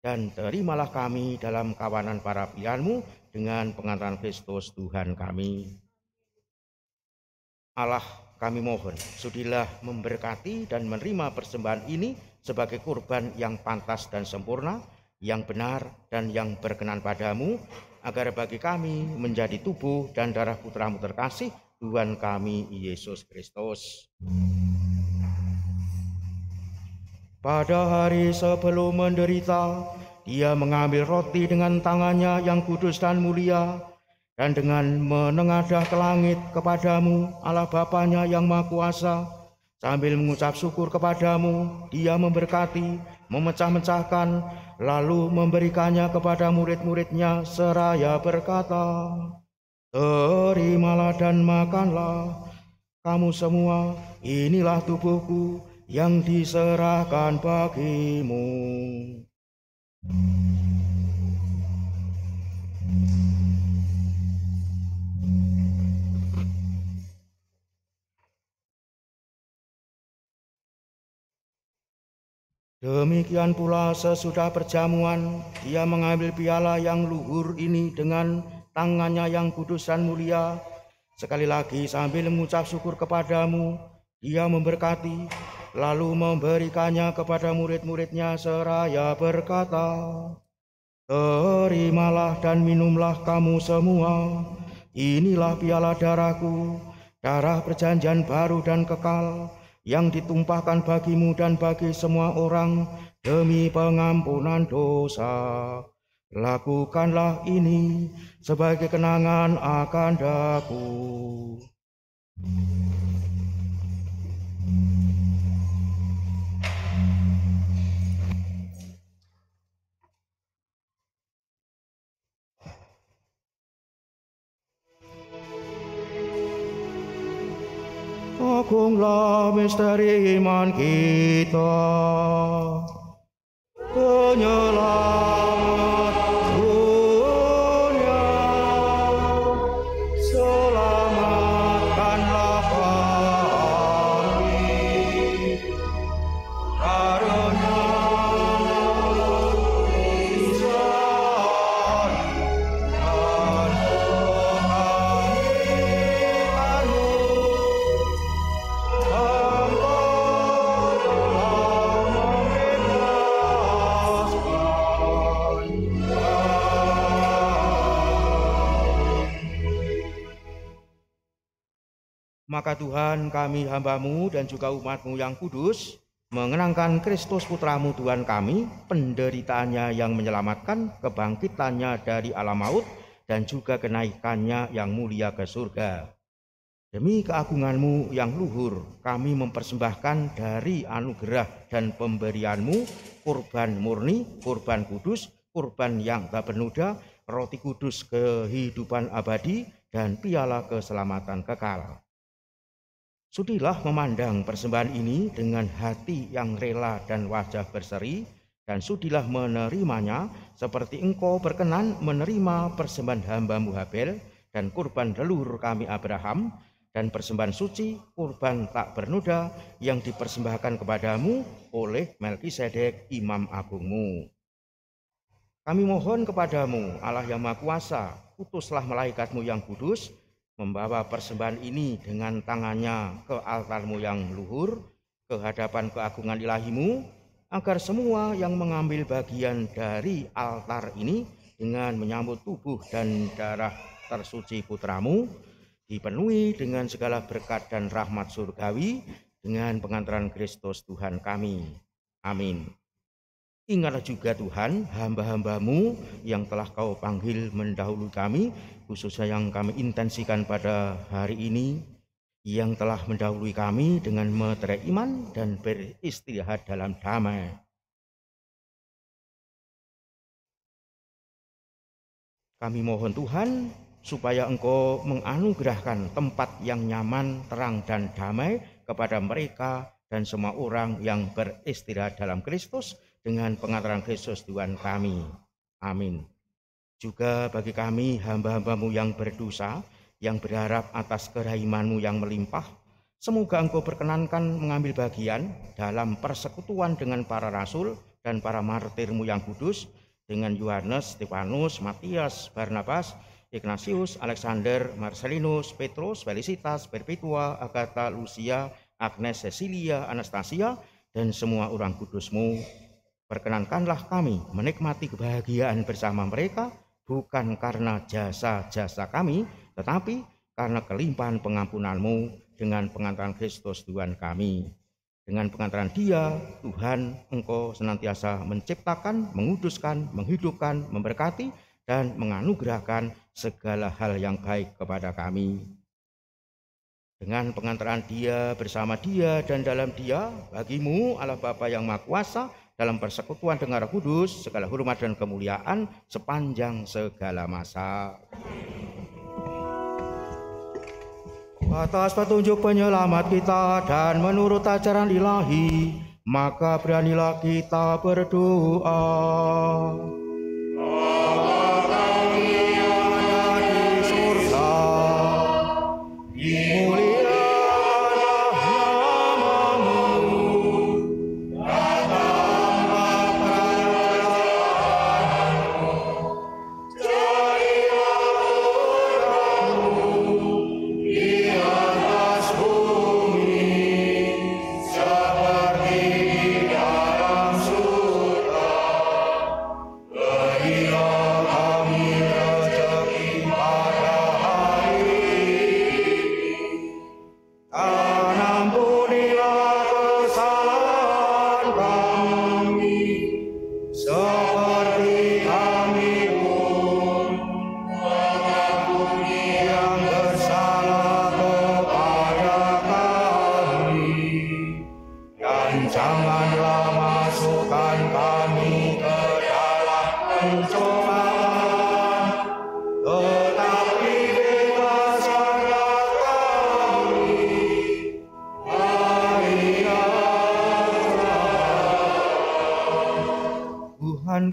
dan terimalah kami dalam kawanan para pilihan-Mu dengan pengantaran Kristus Tuhan kami. Allah, kami mohon, sudilah memberkati dan menerima persembahan ini sebagai kurban yang pantas dan sempurna, yang benar dan yang berkenan padamu, agar bagi kami menjadi tubuh dan darah Putra-Mu terkasih, Tuhan kami Yesus Kristus. Pada hari sebelum menderita, Dia mengambil roti dengan tangannya yang kudus dan mulia, dan dengan menengadah ke langit kepadamu, Allah Bapanya yang Maha Kuasa, sambil mengucap syukur kepadamu, Dia memberkati, memecah-mecahkan, lalu memberikannya kepada murid-muridnya seraya berkata, terimalah dan makanlah kamu semua, inilah tubuhku yang diserahkan bagimu. Demikian pula sesudah perjamuan, Dia mengambil piala yang luhur ini dengan tangannya yang kudus dan mulia. Sekali lagi sambil mengucap syukur kepadamu, Dia memberkati, lalu memberikannya kepada murid-muridnya seraya berkata, terimalah dan minumlah kamu semua, inilah piala darahku, darah perjanjian baru dan kekal, yang ditumpahkan bagimu dan bagi semua orang demi pengampunan dosa. Lakukanlah ini sebagai kenangan akan aku. Agunglah misteri iman kita, penyelamat dunia, selamatkanlah kami, karena maka Tuhan, kami hamba-Mu dan juga umat-Mu yang kudus, mengenangkan Kristus Putra-Mu Tuhan kami, penderitaannya yang menyelamatkan, kebangkitannya dari alam maut, dan juga kenaikannya yang mulia ke surga. Demi keagungan-Mu yang luhur, kami mempersembahkan dari anugerah dan pemberian-Mu, kurban murni, kurban kudus, kurban yang tak bernoda, roti kudus kehidupan abadi, dan piala keselamatan kekal. Sudilah memandang persembahan ini dengan hati yang rela dan wajah berseri, dan sudilah menerimanya seperti Engkau berkenan menerima persembahan hamba-Mu Habel dan kurban leluhur kami Abraham, dan persembahan suci, kurban tak bernoda yang dipersembahkan kepadamu oleh Melkisedek Imam Agung-Mu. Kami mohon kepadamu, Allah yang Maha Kuasa, utuslah malaikatmu yang kudus, membawa persembahan ini dengan tangannya ke altarmu yang luhur, ke hadapan keagungan ilahimu, agar semua yang mengambil bagian dari altar ini dengan menyambut tubuh dan darah tersuci putramu, dipenuhi dengan segala berkat dan rahmat surgawi, dengan pengantaran Kristus Tuhan kami. Amin. Ingatlah juga Tuhan hamba-hambamu yang telah kau panggil mendahului kami, khususnya yang kami intensikan pada hari ini, yang telah mendahului kami dengan meterai iman dan beristirahat dalam damai. Kami mohon Tuhan supaya Engkau menganugerahkan tempat yang nyaman, terang dan damai kepada mereka dan semua orang yang beristirahat dalam Kristus, dengan pengantaran Kristus Tuhan kami. Amin. Juga bagi kami hamba-hambamu yang berdosa, yang berharap atas kerahiman-Mu yang melimpah, semoga Engkau berkenankan mengambil bagian dalam persekutuan dengan para rasul dan para martir-Mu yang kudus, dengan Yohanes, Stefanus, Matias, Barnabas, Ignatius, Alexander, Marcelinus, Petrus, Felicitas, Perpetua, Agatha, Lucia, Agnes, Cecilia, Anastasia, dan semua orang kudus-Mu. Perkenankanlah kami menikmati kebahagiaan bersama mereka, bukan karena jasa-jasa kami, tetapi karena kelimpahan pengampunan-Mu dengan pengantaran Kristus Tuhan kami. Dengan pengantaran Dia, Tuhan, Engkau senantiasa menciptakan, menguduskan, menghidupkan, memberkati, dan menganugerahkan segala hal yang baik kepada kami. Dengan pengantaran Dia, bersama Dia, dan dalam Dia, bagimu Allah Bapa yang Maha Kuasa, dalam persekutuan dengan Roh Kudus, segala hormat dan kemuliaan sepanjang segala masa. Atas petunjuk penyelamat kita dan menurut ajaran ilahi, maka beranilah kita berdoa.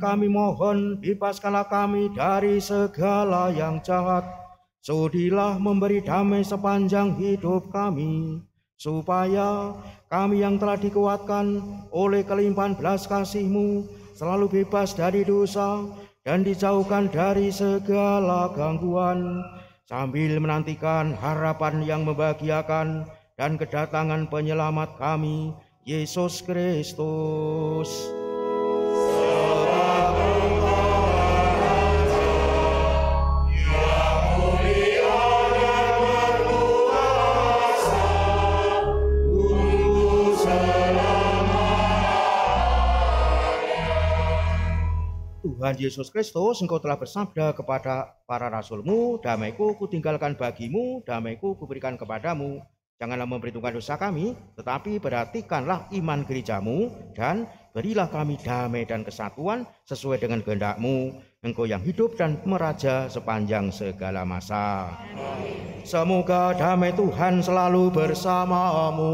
Kami mohon, bebaskanlah kami dari segala yang jahat. Sudilah memberi damai sepanjang hidup kami, supaya kami yang telah dikuatkan oleh kelimpahan belas kasih-Mu selalu bebas dari dosa dan dijauhkan dari segala gangguan, sambil menantikan harapan yang membahagiakan dan kedatangan penyelamat kami, Yesus Kristus. Tuhan Yesus Kristus, Engkau telah bersabda kepada para rasul-Mu, damai-Ku kutinggalkan bagimu, damai-Ku kuberikan kepadamu. Janganlah memperhitungkan dosa kami, tetapi perhatikanlah iman gereja-Mu, dan berilah kami damai dan kesatuan sesuai dengan kehendak-Mu, Engkau yang hidup dan meraja sepanjang segala masa. Amin. Semoga damai Tuhan selalu bersamamu.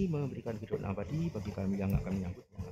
Memberikan kehidupan abadi bagi kami yang akan menyambutnya.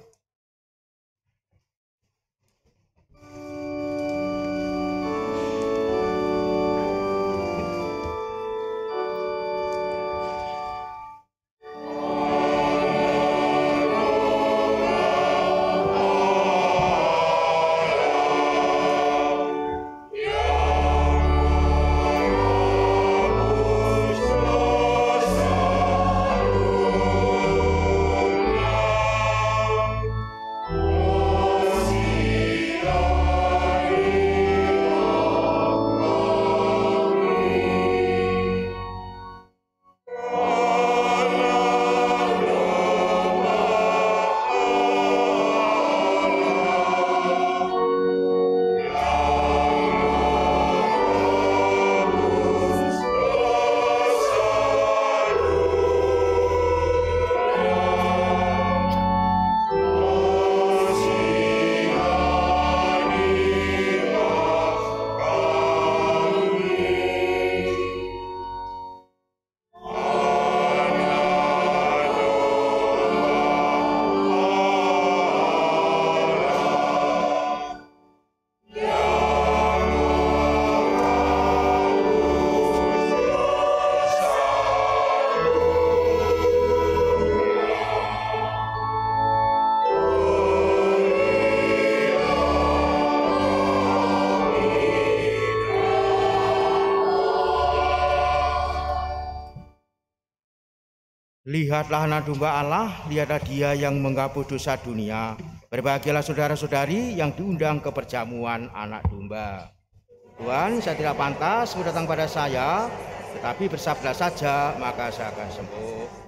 Lihatlah anak domba Allah, lihatlah dia yang menghapus dosa dunia. Berbahagialah saudara-saudari yang diundang ke perjamuan anak domba. Tuhan, saya tidak pantas datang pada saya, tetapi bersabda saja, maka saya akan sembuh.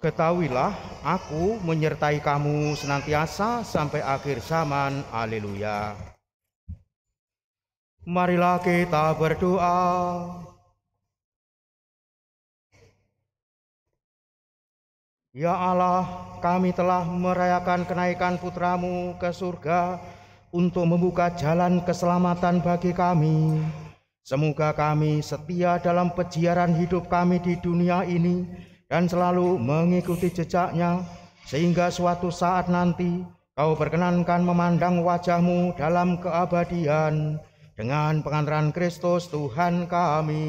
Ketahuilah, aku menyertai kamu senantiasa sampai akhir zaman. Haleluya. Marilah kita berdoa. Ya Allah, kami telah merayakan kenaikan Putra-Mu ke surga untuk membuka jalan keselamatan bagi kami. Semoga kami setia dalam peziaran hidup kami di dunia ini dan selalu mengikuti jejaknya, sehingga suatu saat nanti Kau berkenankan memandang wajah-Mu dalam keabadian dengan pengantaran Kristus Tuhan kami.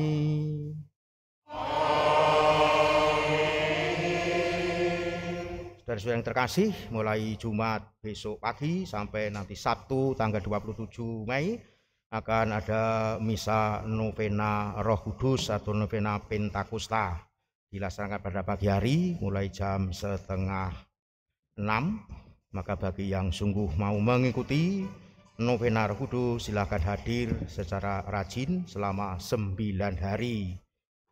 Saudara-saudara yang terkasih, mulai Jumat besok pagi sampai nanti Sabtu tanggal 27 Mei akan ada misa novena Roh Kudus atau novena Pentakosta. Dilaksanakan pada pagi hari mulai jam 5:30. Maka bagi yang sungguh mau mengikuti novena Roh Kudus, silakan hadir secara rajin selama 9 hari.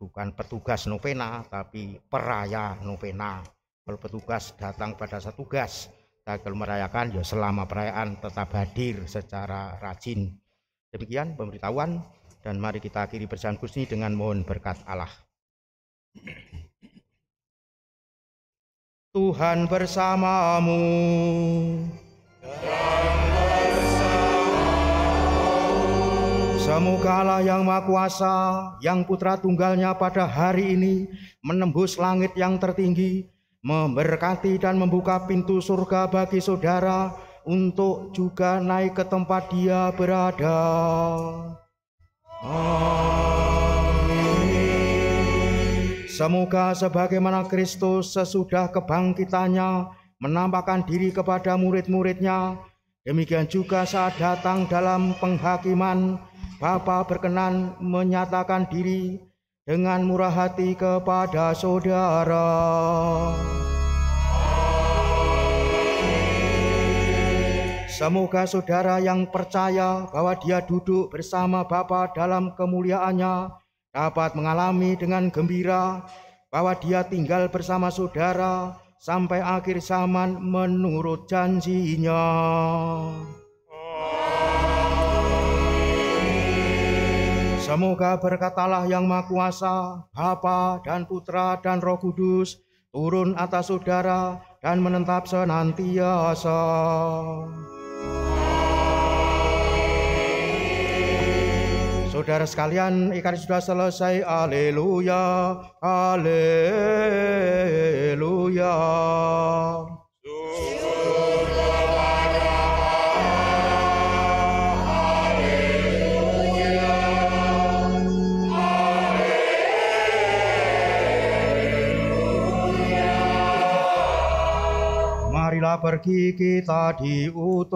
Bukan petugas novena, tapi peraya novena. Kalau petugas datang pada satu tugas, kalau merayakan ya selama perayaan tetap hadir secara rajin. Demikian pemberitahuan, dan mari kita akhiri perjamuan kudus ini dengan mohon berkat Allah. Tuhan bersamamu. Semoga Allah yang Maha Kuasa, yang Putra Tunggalnya pada hari ini menembus langit yang tertinggi, memberkati dan membuka pintu surga bagi saudara untuk juga naik ke tempat Dia berada. Semoga sebagaimana Kristus sesudah kebangkitannya menampakkan diri kepada murid-muridnya, demikian juga saat datang dalam penghakiman, Bapa berkenan menyatakan diri dengan murah hati kepada saudara. Semoga saudara yang percaya bahwa Dia duduk bersama Bapa dalam kemuliaannya dapat mengalami dengan gembira bahwa Dia tinggal bersama saudara sampai akhir zaman menurut janjinya. Semoga berkat Allah yang Maha Kuasa, Bapa dan Putra dan Roh Kudus turun atas saudara dan menetap senantiasa. Saudara sekalian, ibadah sudah selesai. Haleluya, haleluya. Syukur kepada Allah, haleluya, haleluya. Marilah pergi kita diutus.